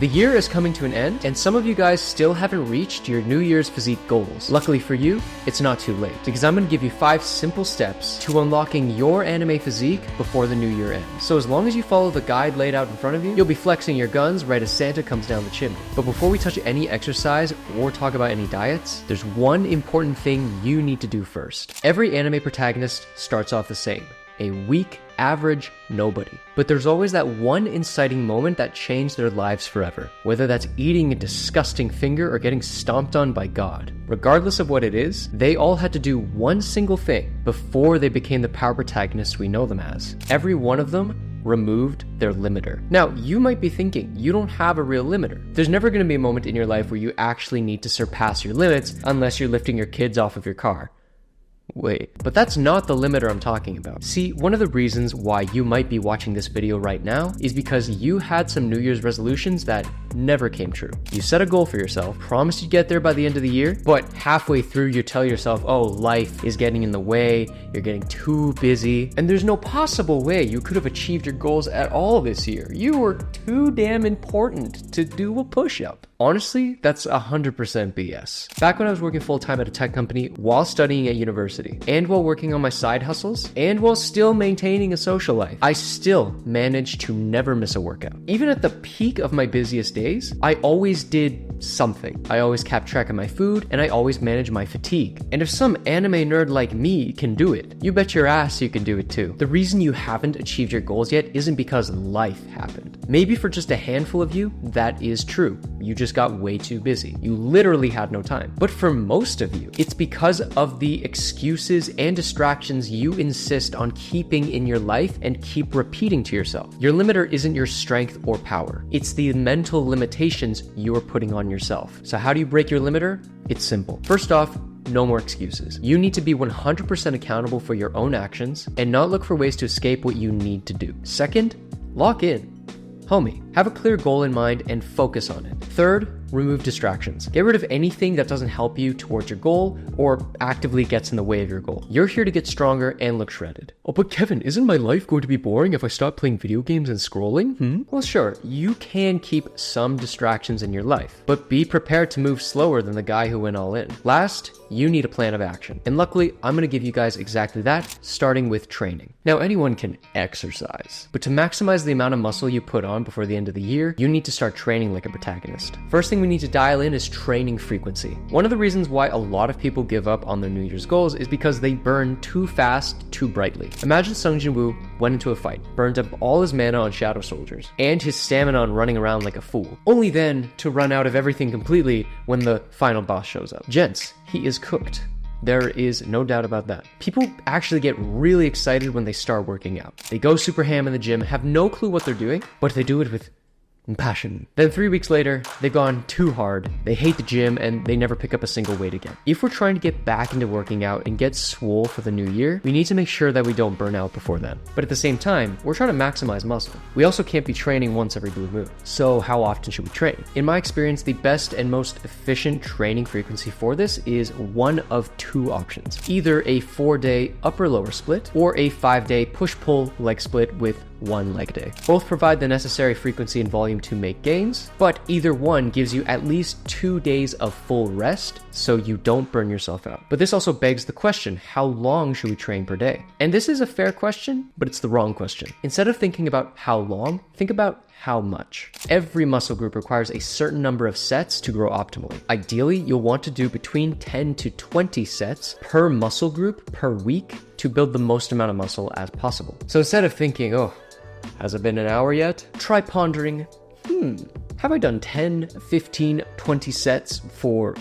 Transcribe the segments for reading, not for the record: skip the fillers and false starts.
The year is coming to an end, and some of you guys still haven't reached your New Year's physique goals. Luckily for you, it's not too late, because I'm going to give you 5 simple steps to unlocking your anime physique before the new year ends. So as long as you follow the guide laid out in front of you, you'll be flexing your guns right as Santa comes down the chimney. But before we touch any exercise or talk about any diets, there's one important thing you need to do first. Every anime protagonist starts off the same: a weak, average nobody. But there's always that one inciting moment that changed their lives forever, whether that's eating a disgusting finger or getting stomped on by God. Regardless of what it is, they all had to do one single thing before they became the power protagonists we know them as. Every one of them removed their limiter. Now, you might be thinking, you don't have a real limiter. There's never going to be a moment in your life where you actually need to surpass your limits unless you're lifting your kids off of your car. Wait, but that's not the limiter I'm talking about. See, one of the reasons why you might be watching this video right now is because you had some New Year's resolutions that never came true. You set a goal for yourself, promised you'd get there by the end of the year, but halfway through you tell yourself, oh, life is getting in the way, you're getting too busy, and there's no possible way you could have achieved your goals at all this year. You were too damn important to do a push-up. Honestly, that's 100% BS. Back when I was working full-time at a tech company, while studying at university, and while working on my side hustles, and while still maintaining a social life, I still managed to never miss a workout. Even at the peak of my busiest days, I always did something. I always kept track of my food, and I always managed my fatigue. And if some anime nerd like me can do it, you bet your ass you can do it too. The reason you haven't achieved your goals yet isn't because life happened. Maybe for just a handful of you, that is true. You just got way too busy. You literally had no time. But for most of you, it's because of the excuses and distractions you insist on keeping in your life and keep repeating to yourself. Your limiter isn't your strength or power. It's the mental limitations you're putting on yourself. So how do you break your limiter? It's simple. First off, no more excuses. You need to be 100% accountable for your own actions and not look for ways to escape what you need to do. Second, lock in. Homie, have a clear goal in mind and focus on it. Third, remove distractions. Get rid of anything that doesn't help you towards your goal or actively gets in the way of your goal. You're here to get stronger and look shredded. Oh, but Kevin, isn't my life going to be boring if I stop playing video games and scrolling? Well, sure, you can keep some distractions in your life, but be prepared to move slower than the guy who went all in. Last, you need a plan of action. And luckily, I'm going to give you guys exactly that, starting with training. Now, anyone can exercise, but to maximize the amount of muscle you put on before the end of the year, you need to start training like a protagonist. First thing we need to dial in is training frequency. One of the reasons why a lot of people give up on their New Year's goals is because they burn too fast, too brightly. Imagine Sung Jin-woo went into a fight, burned up all his mana on shadow soldiers, and his stamina on running around like a fool, only then to run out of everything completely when the final boss shows up. Gents, he is cooked. There is no doubt about that. People actually get really excited when they start working out. They go super ham in the gym, have no clue what they're doing, but they do it with passion. Then 3 weeks later, they've gone too hard, they hate the gym, and they never pick up a single weight again. If we're trying to get back into working out and get swole for the new year, we need to make sure that we don't burn out before then. But at the same time, we're trying to maximize muscle. We also can't be training once every blue moon. So how often should we train? In my experience, the best and most efficient training frequency for this is one of 2 options. Either a 4-day upper-lower split or a 5-day push-pull leg split with 1 leg day. Both provide the necessary frequency and volume to make gains, but either one gives you at least 2 days of full rest so you don't burn yourself out. But this also begs the question, how long should we train per day? And this is a fair question, but it's the wrong question. Instead of thinking about how long, think about how much. Every muscle group requires a certain number of sets to grow optimally. Ideally, you'll want to do between 10 to 20 sets per muscle group per week to build the most amount of muscle as possible. So instead of thinking, oh, has it been an hour yet? Try pondering, have I done 10, 15, 20 sets for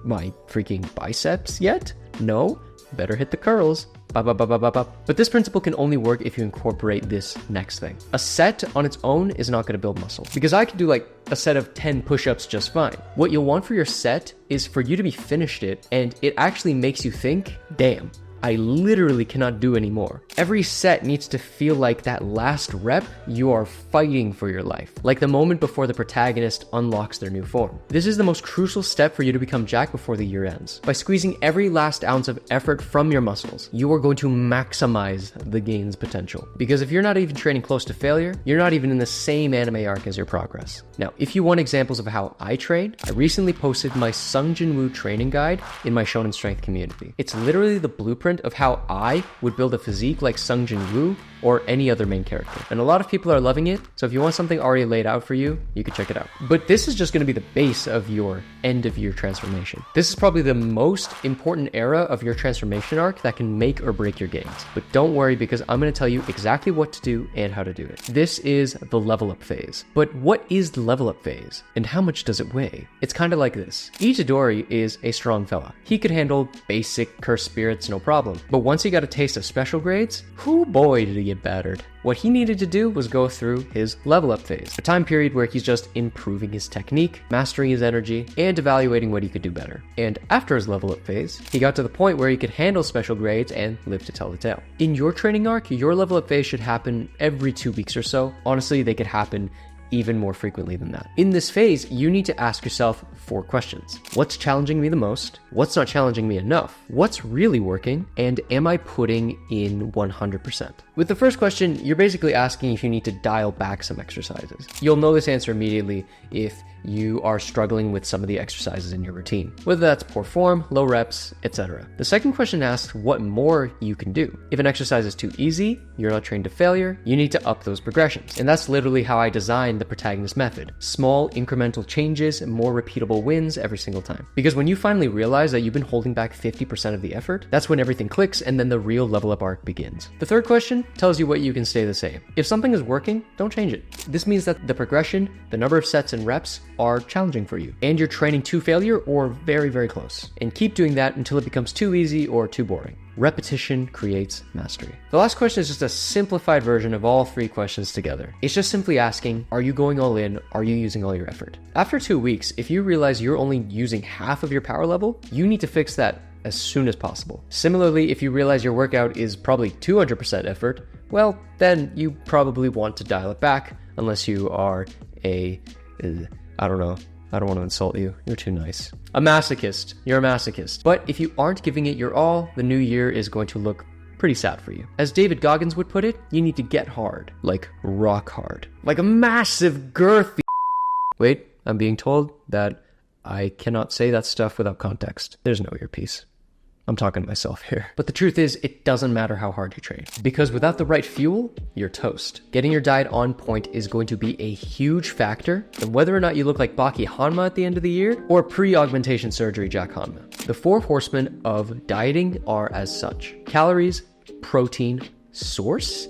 my freaking biceps yet? No? Better hit the curls. But this principle can only work if you incorporate this next thing. A set on its own is not going to build muscle, because I could do like a set of 10 push-ups just fine. What you'll want for your set is for you to be finished it, and it actually makes you think, damn, I literally cannot do anymore. Every set needs to feel like that last rep, you are fighting for your life. Like the moment before the protagonist unlocks their new form. This is the most crucial step for you to become jacked before the year ends. By squeezing every last ounce of effort from your muscles, you are going to maximize the gain's potential. Because if you're not even training close to failure, you're not even in the same anime arc as your progress. Now, if you want examples of how I train, I recently posted my Sung Jin Woo training guide in my Shonen Strength community. It's literally the blueprint of how I would build a physique like Sung Jin Woo or any other main character. And a lot of people are loving it, so if you want something already laid out for you, you can check it out. But this is just going to be the base of your end of year transformation. This is probably the most important era of your transformation arc that can make or break your gains. But don't worry, because I'm going to tell you exactly what to do and how to do it. This is the level up phase. But what is the level up phase? And how much does it weigh? It's kind of like this. Itadori is a strong fella. He could handle basic cursed spirits no problem. But once he got a taste of special grades, whoo boy did he get battered. What he needed to do was go through his level up phase, a time period where he's just improving his technique, mastering his energy, and evaluating what he could do better. And after his level up phase, he got to the point where he could handle special grades and live to tell the tale. In your training arc, your level up phase should happen every 2 weeks or so. Honestly, they could happen even more frequently than that. In this phase, you need to ask yourself 4 questions. What's challenging me the most? What's not challenging me enough? What's really working? And am I putting in 100%? With the first question, you're basically asking if you need to dial back some exercises. You'll know this answer immediately if you are struggling with some of the exercises in your routine, whether that's poor form, low reps, etc. The second question asks what more you can do. If an exercise is too easy, you're not trained to failure, you need to up those progressions. And that's literally how I designed the protagonist method. Small incremental changes and more repeatable wins every single time. Because when you finally realize that you've been holding back 50% of the effort, that's when everything clicks and then the real level up arc begins. The third question tells you what you can stay the same. If something is working, don't change it. This means that the progression, the number of sets and reps are challenging for you, and you're training to failure or very, very close. And keep doing that until it becomes too easy or too boring. Repetition creates mastery. The last question is just a simplified version of all 3 questions together. It's just simply asking, are you going all in? Are you using all your effort? After 2 weeks, if you realize you're only using half of your power level, you need to fix that as soon as possible. Similarly, if you realize your workout is probably 200% effort, well, then you probably want to dial it back, unless you are I don't know. I don't want to insult you. You're too nice. A masochist. You're a masochist. But if you aren't giving it your all, the new year is going to look pretty sad for you. As David Goggins would put it, you need to get hard. Like rock hard. Like a massive girthy... Wait, I'm being told that I cannot say that stuff without context. There's no earpiece. I'm talking to myself here. But the truth is, it doesn't matter how hard you train. Because without the right fuel, you're toast. Getting your diet on point is going to be a huge factor in whether or not you look like Baki Hanma at the end of the year or pre-augmentation surgery Jack Hanma. The 4 horsemen of dieting are as such: calories, protein, source,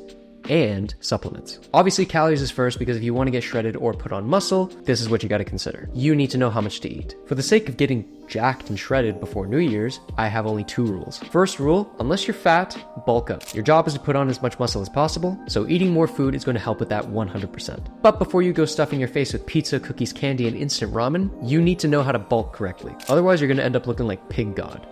and supplements. Obviously, calories is first, because if you want to get shredded or put on muscle, this is what you got to consider. You need to know how much to eat. For the sake of getting jacked and shredded before New Year's, I have only 2 rules. First rule, unless you're fat, bulk up. Your job is to put on as much muscle as possible, so eating more food is going to help with that 100%. But before you go stuffing your face with pizza, cookies, candy, and instant ramen, you need to know how to bulk correctly. Otherwise, you're going to end up looking like Pig God.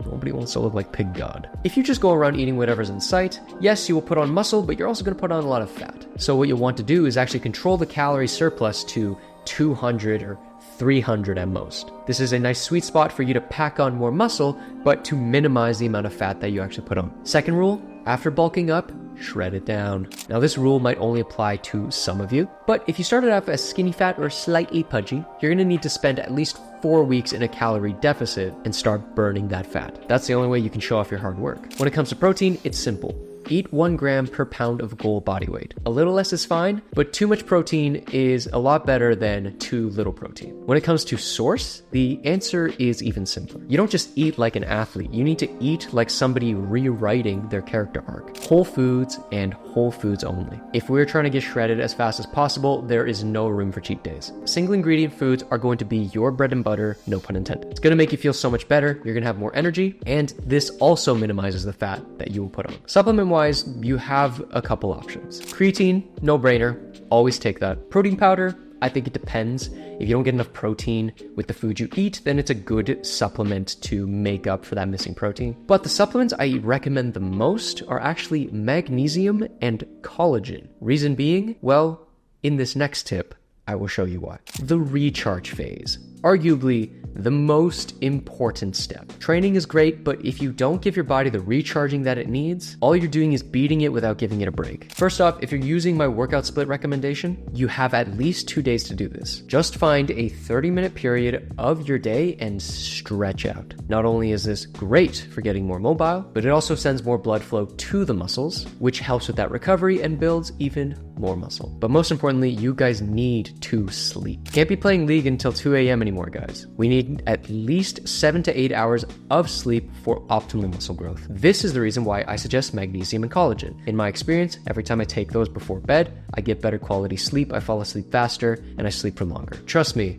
Nobody wants to look like Pig God. If you just go around eating whatever's in sight, yes, you will put on muscle, but you're also going to put on a lot of fat. So what you'll want to do is actually control the calorie surplus to 200 or 300 at most. This is a nice sweet spot for you to pack on more muscle, but to minimize the amount of fat that you actually put on. Second rule, after bulking up, shred it down. Now this rule might only apply to some of you, but if you started off as skinny fat or slightly pudgy, you're going to need to spend at least 4 weeks in a calorie deficit and start burning that fat. That's the only way you can show off your hard work. When it comes to protein, it's simple. Eat 1 gram per pound of goal body weight. A little less is fine, but too much protein is a lot better than too little protein. When it comes to source, the answer is even simpler. You don't just eat like an athlete. You need to eat like somebody rewriting their character arc. Whole foods and whole foods only. If we're trying to get shredded as fast as possible, there is no room for cheat days. Single ingredient foods are going to be your bread and butter, no pun intended. It's going to make you feel so much better. You're going to have more energy, and this also minimizes the fat that you will put on. Supplement wise, you have a couple options. Creatine, no brainer, always take that. Protein powder, I think it depends. If you don't get enough protein with the food you eat, then it's a good supplement to make up for that missing protein. But the supplements I recommend the most are actually magnesium and collagen. Reason being, well, in this next tip, I will show you why. The recharge phase. Arguably the most important step. Training is great, but if you don't give your body the recharging that it needs, all you're doing is beating it without giving it a break. First off, if you're using my workout split recommendation, you have at least 2 days to do this. Just find a 30-minute period of your day and stretch out. Not only is this great for getting more mobile, but it also sends more blood flow to the muscles, which helps with that recovery and builds even more muscle. But most importantly, you guys need to sleep. Can't be playing League until 2 a.m. anymore, guys. We need at least 7 to 8 hours of sleep for optimal muscle growth. This is the reason why I suggest magnesium and collagen. In my experience, every time I take those before bed, I get better quality sleep, I fall asleep faster, and I sleep for longer. Trust me,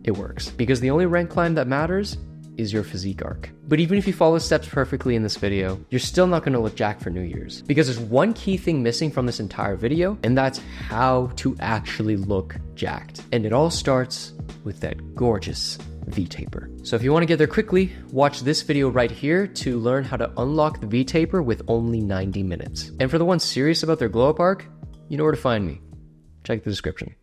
it works. Because the only rank climb that matters is your physique arc. But even if you follow steps perfectly in this video, you're still not gonna look jacked for New Year's. Because there's one key thing missing from this entire video, and that's how to actually look jacked. And it all starts with that gorgeous V-taper. So if you wanna get there quickly, watch this video right here to learn how to unlock the V-taper with only 90 minutes. And for the ones serious about their glow up arc, you know where to find me. Check the description.